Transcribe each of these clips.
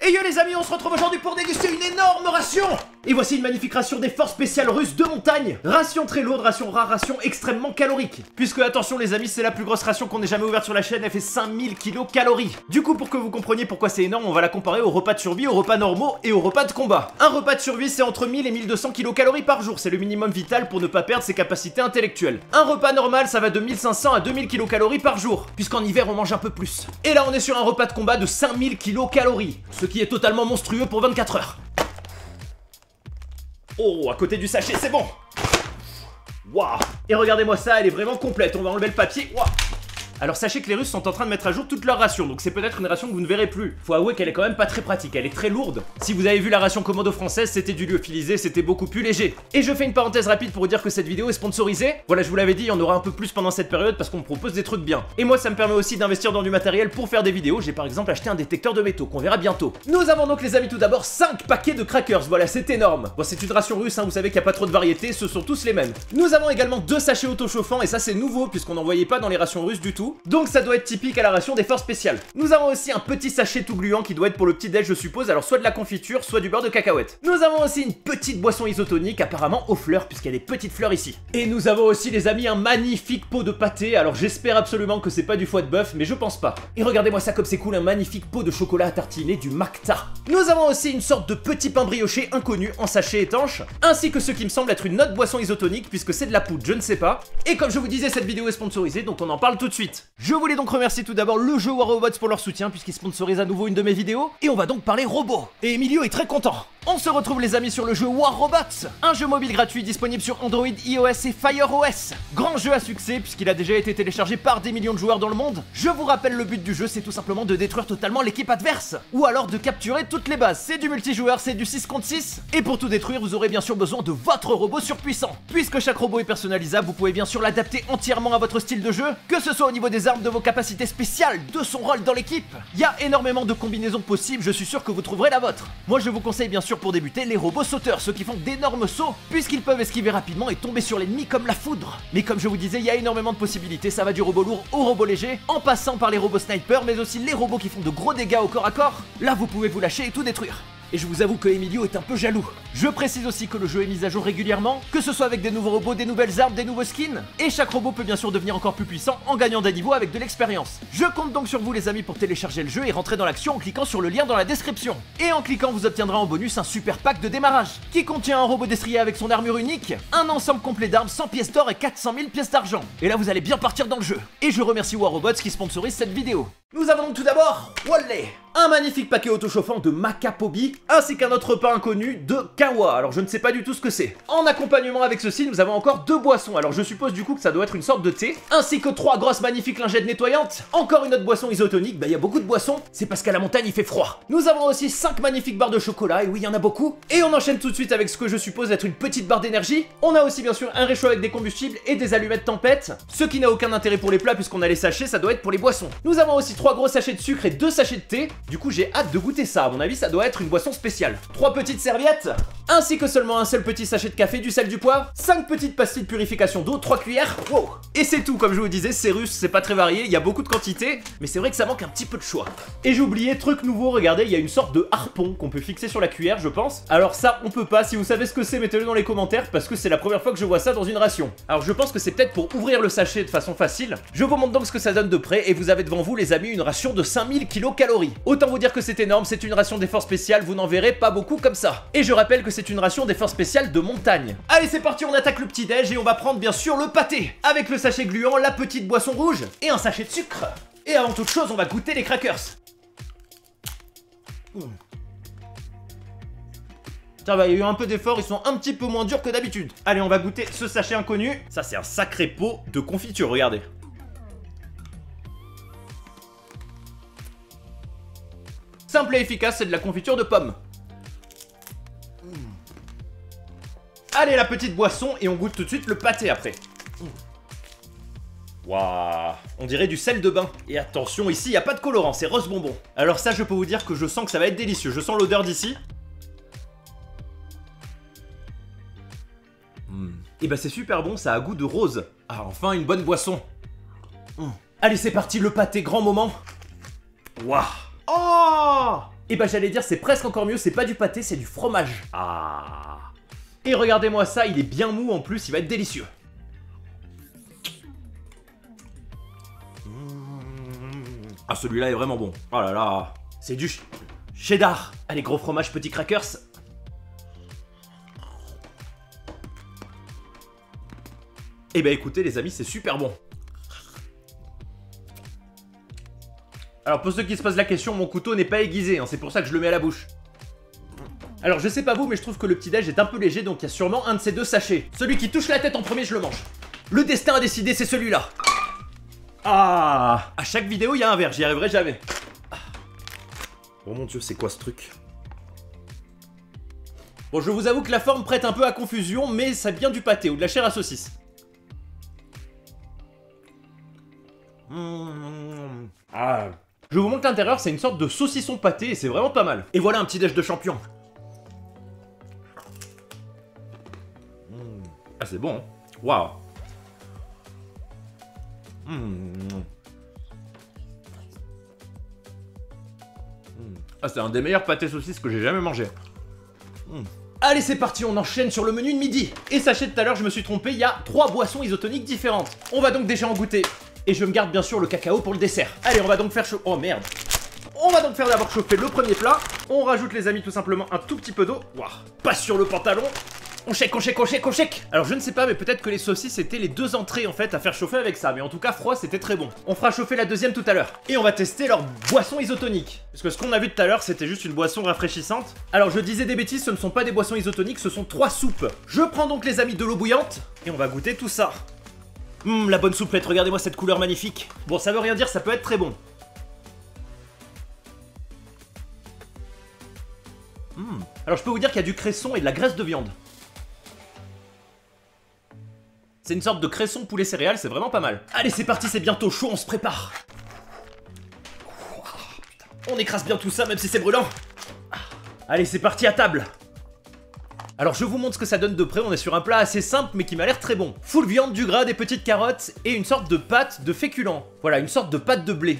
Et yo les amis, on se retrouve aujourd'hui pour déguster une énorme ration. Et voici une magnifique ration des forces spéciales russes de montagne. Ration très lourde, ration rare, ration extrêmement calorique. Puisque attention les amis, c'est la plus grosse ration qu'on ait jamais ouverte sur la chaîne, elle fait 5000 kilocalories. Du coup pour que vous compreniez pourquoi c'est énorme, on va la comparer aux repas de survie, aux repas normaux et aux repas de combat. Un repas de survie c'est entre 1000 et 1200 kilocalories par jour, c'est le minimum vital pour ne pas perdre ses capacités intellectuelles. Un repas normal ça va de 1500 à 2000 kilocalories par jour, puisqu'en hiver on mange un peu plus. Et là on est sur un repas de combat de 5000 kilocalories, ce qui est totalement monstrueux pour 24 heures. Oh, à côté du sachet, c'est bon. Waouh. Et regardez-moi ça, elle est vraiment complète. On va enlever le papier. Waouh. Alors sachez que les Russes sont en train de mettre à jour toute leur ration, donc c'est peut-être une ration que vous ne verrez plus. Faut avouer qu'elle est quand même pas très pratique, elle est très lourde. Si vous avez vu la ration commando française, c'était du lyophilisé, c'était beaucoup plus léger. Et je fais une parenthèse rapide pour vous dire que cette vidéo est sponsorisée. Voilà, je vous l'avais dit, il y en aura un peu plus pendant cette période parce qu'on me propose des trucs bien. Et moi ça me permet aussi d'investir dans du matériel pour faire des vidéos. J'ai par exemple acheté un détecteur de métaux qu'on verra bientôt. Nous avons donc les amis tout d'abord 5 paquets de crackers, voilà c'est énorme. Bon c'est une ration russe, hein, vous savez qu'il n'y a pas trop de variété, ce sont tous les mêmes. Nous avons également 2 sachets auto-chauffants et ça c'est nouveau puisqu'on n'en voyait pas dans les rations russes du tout. Donc ça doit être typique à la ration des forces spéciales. Nous avons aussi un petit sachet tout gluant qui doit être pour le petit déj je suppose, alors soit de la confiture, soit du beurre de cacahuète. Nous avons aussi une petite boisson isotonique apparemment aux fleurs puisqu'il y a des petites fleurs ici. Et nous avons aussi les amis un magnifique pot de pâté, alors j'espère absolument que c'est pas du foie de bœuf mais je pense pas. Et regardez-moi ça comme c'est cool, un magnifique pot de chocolat à tartiner du Macta. Nous avons aussi une sorte de petit pain brioché inconnu en sachet étanche, ainsi que ce qui me semble être une autre boisson isotonique puisque c'est de la poudre, je ne sais pas. Et comme je vous disais cette vidéo est sponsorisée donc on en parle tout de suite. Je voulais donc remercier tout d'abord le jeu War Robots pour leur soutien puisqu'ils sponsorisent à nouveau une de mes vidéos. Et on va donc parler robots. Et Emilio est très content. On se retrouve les amis sur le jeu War Robots, un jeu mobile gratuit disponible sur Android, iOS et Fire OS. Grand jeu à succès puisqu'il a déjà été téléchargé par des millions de joueurs dans le monde. Je vous rappelle le but du jeu, c'est tout simplement de détruire totalement l'équipe adverse. Ou alors de capturer toutes les bases. C'est du multijoueur, c'est du 6 contre 6. Et pour tout détruire, vous aurez bien sûr besoin de votre robot surpuissant. Puisque chaque robot est personnalisable, vous pouvez bien sûr l'adapter entièrement à votre style de jeu, que ce soit au niveau des armes, de vos capacités spéciales, de son rôle dans l'équipe. Il y a énormément de combinaisons possibles, je suis sûr que vous trouverez la vôtre. Moi je vous conseille bien sûr pour débuter les robots sauteurs, ceux qui font d'énormes sauts, puisqu'ils peuvent esquiver rapidement et tomber sur l'ennemi comme la foudre. Mais comme je vous disais, il y a énormément de possibilités, ça va du robot lourd au robot léger, en passant par les robots snipers, mais aussi les robots qui font de gros dégâts au corps à corps. Là vous pouvez vous lâcher et tout détruire. Et je vous avoue que Emilio est un peu jaloux. Je précise aussi que le jeu est mis à jour régulièrement, que ce soit avec des nouveaux robots, des nouvelles armes, des nouveaux skins, et chaque robot peut bien sûr devenir encore plus puissant en gagnant des niveaux avec de l'expérience. Je compte donc sur vous les amis pour télécharger le jeu et rentrer dans l'action en cliquant sur le lien dans la description. Et en cliquant vous obtiendrez en bonus un super pack de démarrage, qui contient un robot destrier avec son armure unique, un ensemble complet d'armes 100 pièces d'or et 400 000 pièces d'argent. Et là vous allez bien partir dans le jeu. Et je remercie War Robots qui sponsorise cette vidéo. Nous avons donc tout d'abord Wally, un magnifique paquet auto-chauffant de Macapobi, ainsi qu'un autre repas inconnu de Kawa. Alors je ne sais pas du tout ce que c'est. En accompagnement avec ceci, nous avons encore 2 boissons. Alors je suppose du coup que ça doit être une sorte de thé, ainsi que 3 grosses magnifiques lingettes nettoyantes. Encore une autre boisson isotonique, bah il y a beaucoup de boissons, c'est parce qu'à la montagne il fait froid. Nous avons aussi 5 magnifiques barres de chocolat, et oui il y en a beaucoup. Et on enchaîne tout de suite avec ce que je suppose être une petite barre d'énergie. On a aussi bien sûr un réchaud avec des combustibles et des allumettes tempête, ce qui n'a aucun intérêt pour les plats puisqu'on a les sachets, ça doit être pour les boissons. Nous avons aussi 3 gros sachets de sucre et 2 sachets de thé. Du coup j'ai hâte de goûter ça, à mon avis ça doit être une boisson spéciale. 3 petites serviettes, ainsi que seulement un seul petit sachet de café, du sel, du poivre, 5 petites pastilles de purification d'eau, 3 cuillères, wow. Et c'est tout, comme je vous disais, c'est russe, c'est pas très varié, il y a beaucoup de quantité, mais c'est vrai que ça manque un petit peu de choix. Et j'ai oublié, truc nouveau, regardez, il y a une sorte de harpon qu'on peut fixer sur la cuillère, je pense. Alors ça, on peut pas, si vous savez ce que c'est, mettez-le dans les commentaires, parce que c'est la première fois que je vois ça dans une ration. Alors je pense que c'est peut-être pour ouvrir le sachet de façon facile. Je vous montre donc ce que ça donne de près, et vous avez devant vous, les amis, une ration de 5000 kilocalories. Autant vous dire que c'est énorme, c'est une ration des forces spéciales, vous n'en verrez pas beaucoup comme ça. Et je rappelle que c'est une ration des forces spéciales de montagne. Allez c'est parti, on attaque le petit déj et on va prendre bien sûr le pâté, avec le sachet gluant, la petite boisson rouge et un sachet de sucre. Et avant toute chose, on va goûter les crackers. Ça va, il y a eu un peu d'effort, ils sont un petit peu moins durs que d'habitude. Allez, on va goûter ce sachet inconnu. Ça c'est un sacré pot de confiture, regardez. Simple et efficace, c'est de la confiture de pommes. Allez, la petite boisson et on goûte tout de suite le pâté après. Waouh, on dirait du sel de bain. Et attention, ici, il n'y a pas de colorant, c'est rose bonbon. Alors ça, je peux vous dire que je sens que ça va être délicieux. Je sens l'odeur d'ici. Et bah c'est super bon, ça a goût de rose. Ah, enfin, une bonne boisson. Allez, c'est parti, le pâté, grand moment. Waouh. Oh! Et bah j'allais dire c'est presque encore mieux, c'est pas du pâté, c'est du fromage. Ah. Et regardez-moi ça, il est bien mou en plus, il va être délicieux. Ah celui-là est vraiment bon. Oh là là. C'est du cheddar. Allez gros fromage, petits crackers. Et bah écoutez les amis, c'est super bon. Alors pour ceux qui se posent la question, mon couteau n'est pas aiguisé, hein, c'est pour ça que je le mets à la bouche. Alors je sais pas vous, mais je trouve que le petit déj est un peu léger, donc il y a sûrement un de ces deux sachets. Celui qui touche la tête en premier, je le mange. Le destin a décidé, c'est celui-là. Ah. À chaque vidéo, il y a un verre, j'y arriverai jamais. Oh mon dieu, c'est quoi ce truc? Bon, je vous avoue que la forme prête un peu à confusion, mais ça vient du pâté ou de la chair à saucisse. Ah. Je vous montre l'intérieur, c'est une sorte de saucisson pâté et c'est vraiment pas mal. Et voilà un petit déj de champion. Ah c'est bon, hein. Waouh. Ah c'est un des meilleurs pâtés saucisses que j'ai jamais mangé. Allez c'est parti, on enchaîne sur le menu de midi. Et sachez tout à l'heure, je me suis trompé, il y a 3 boissons isotoniques différentes. On va donc déjà en goûter. Et je me garde bien sûr le cacao pour le dessert. Allez, on va donc faire chaud. Oh merde. On va donc faire d'abord chauffer le premier plat. On rajoute les amis tout simplement un tout petit peu d'eau. Waouh. Pas sur le pantalon. On shake, on shake, on shake, on shake. Alors je ne sais pas, mais peut-être que les saucisses étaient les 2 entrées en fait à faire chauffer avec ça. Mais en tout cas froid c'était très bon. On fera chauffer la deuxième tout à l'heure. Et on va tester leur boisson isotonique. Parce que ce qu'on a vu tout à l'heure c'était juste une boisson rafraîchissante. Alors je disais des bêtises, ce ne sont pas des boissons isotoniques, ce sont 3 soupes. Je prends donc les amis de l'eau bouillante. Et on va goûter tout ça. La bonne souplette, regardez-moi cette couleur magnifique. Bon, ça veut rien dire, ça peut être très bon. Alors je peux vous dire qu'il y a du cresson et de la graisse de viande. C'est une sorte de cresson poulet céréales, c'est vraiment pas mal. Allez, c'est parti, c'est bientôt chaud, on se prépare. On écrase bien tout ça, même si c'est brûlant. Allez, c'est parti à table. Alors je vous montre ce que ça donne de près, on est sur un plat assez simple mais qui m'a l'air très bon. Full viande, du gras, des petites carottes et une sorte de pâte de féculent. Voilà, une sorte de pâte de blé.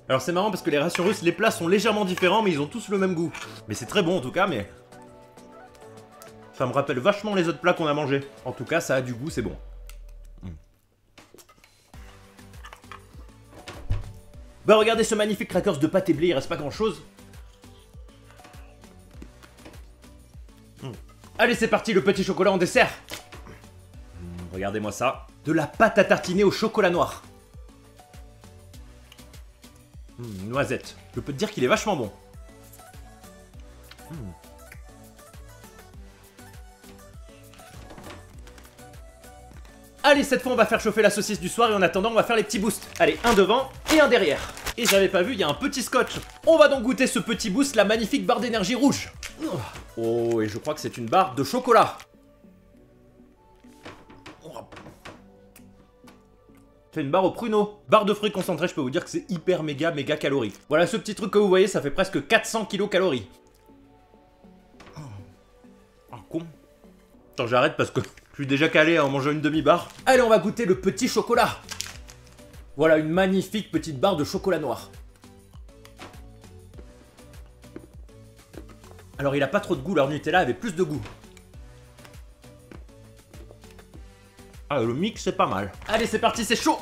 Alors c'est marrant parce que les rations russes, les plats sont légèrement différents mais ils ont tous le même goût. Mais c'est très bon en tout cas, mais... ça me rappelle vachement les autres plats qu'on a mangés. En tout cas, ça a du goût, c'est bon. Bah regardez ce magnifique crackers de pâte et blé, il reste pas grand chose. Allez c'est parti, le petit chocolat en dessert. Regardez-moi ça. De la pâte à tartiner au chocolat noir. Noisette. Je peux te dire qu'il est vachement bon. Allez, cette fois on va faire chauffer la saucisse du soir et en attendant on va faire les petits boosts. Allez, un devant et un derrière. Et j'avais pas vu, il y a un petit scotch. On va donc goûter ce petit boost, la magnifique barre d'énergie rouge. Oh, et je crois que c'est une barre de chocolat. C'est une barre au pruneau. Barre de fruits concentrés, je peux vous dire que c'est hyper méga calorique. Voilà, ce petit truc que vous voyez, ça fait presque 400 kilocalories. Un con. Attends, j'arrête parce que je suis déjà calé en mangeant une demi-barre. Allez, on va goûter le petit chocolat. Voilà, une magnifique petite barre de chocolat noir. Alors, il a pas trop de goût, leur Nutella avait plus de goût. Ah, le mix, c'est pas mal. Allez, c'est parti, c'est chaud.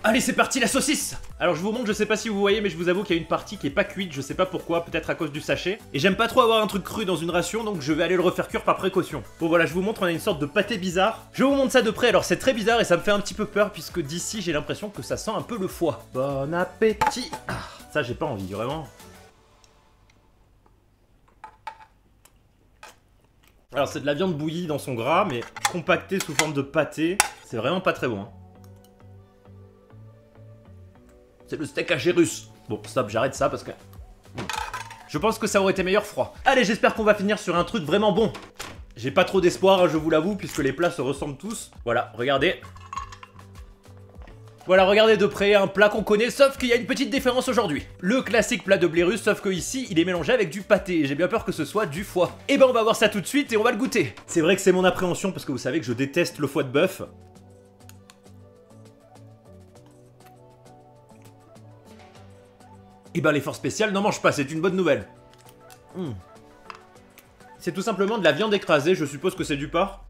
Allez, c'est parti, la saucisse. Alors, je vous montre, je sais pas si vous voyez, mais je vous avoue qu'il y a une partie qui est pas cuite, je sais pas pourquoi, peut-être à cause du sachet. Et j'aime pas trop avoir un truc cru dans une ration, donc je vais aller le refaire cuire par précaution. Bon, voilà, je vous montre, on a une sorte de pâté bizarre. Je vous montre ça de près, alors c'est très bizarre et ça me fait un petit peu peur, puisque d'ici, j'ai l'impression que ça sent un peu le foie. Bon appétit. Ça, j'ai pas envie, vraiment. Alors, c'est de la viande bouillie dans son gras, mais compactée sous forme de pâté. C'est vraiment pas très bon, hein. C'est le steak haché russe. Bon, stop, j'arrête ça parce que... je pense que ça aurait été meilleur froid. Allez, j'espère qu'on va finir sur un truc vraiment bon. J'ai pas trop d'espoir, hein, je vous l'avoue, puisque les plats se ressemblent tous. Voilà, regardez. Voilà, regardez de près, un plat qu'on connaît, sauf qu'il y a une petite différence aujourd'hui. Le classique plat de blé russe, sauf que ici, il est mélangé avec du pâté, et j'ai bien peur que ce soit du foie. Et ben on va voir ça tout de suite et on va le goûter. C'est vrai que c'est mon appréhension, parce que vous savez que je déteste le foie de bœuf. Et ben l'effort spécial n'en mange pas, c'est une bonne nouvelle. C'est tout simplement de la viande écrasée, je suppose que c'est du porc.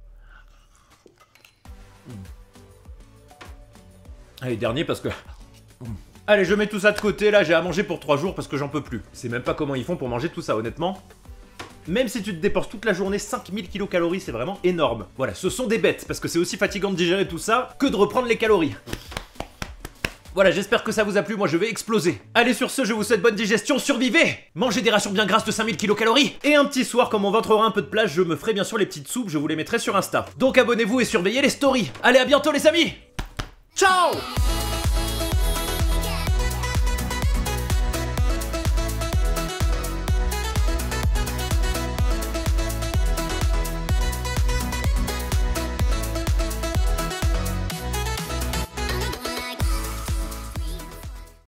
Allez, dernier parce que... Allez, je mets tout ça de côté, là, j'ai à manger pour 3 jours parce que j'en peux plus. Je sais même pas comment ils font pour manger tout ça, honnêtement. Même si tu te dépenses toute la journée 5000 kilocalories, c'est vraiment énorme. Voilà, ce sont des bêtes, parce que c'est aussi fatigant de digérer tout ça que de reprendre les calories. Voilà, j'espère que ça vous a plu, moi je vais exploser. Allez, sur ce, je vous souhaite bonne digestion, survivez! Mangez des rations bien grasses de 5000 kilocalories. Et un petit soir, quand mon ventre aura un peu de place, je me ferai bien sûr les petites soupes, je vous les mettrai sur Insta. Donc abonnez-vous et surveillez les stories. Allez, à bientôt les amis! Ciao!